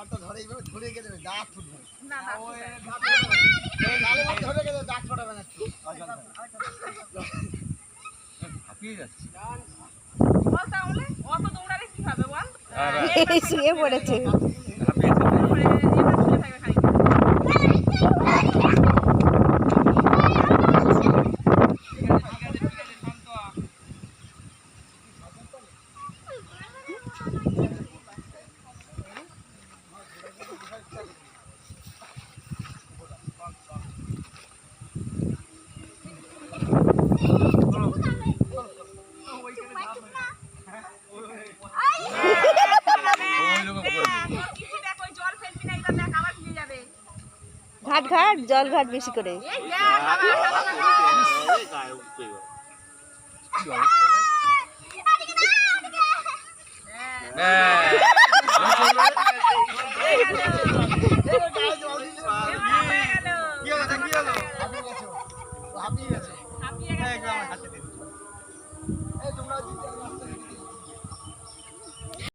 আমার তো ধরে এইভাবে ধরে গিয়ে দেবে দাঁত ফুটবে না না গালে মধ্যে ধরে গেলে দাঁত ফোটাবে না একটু হাঁপিয়ে যাচ্ছে বল তাহলে অত দৌড়ালে কি হবে বল শুয়ে পড়েছে ঘাট ঘাট জল ঘাট বেশি করে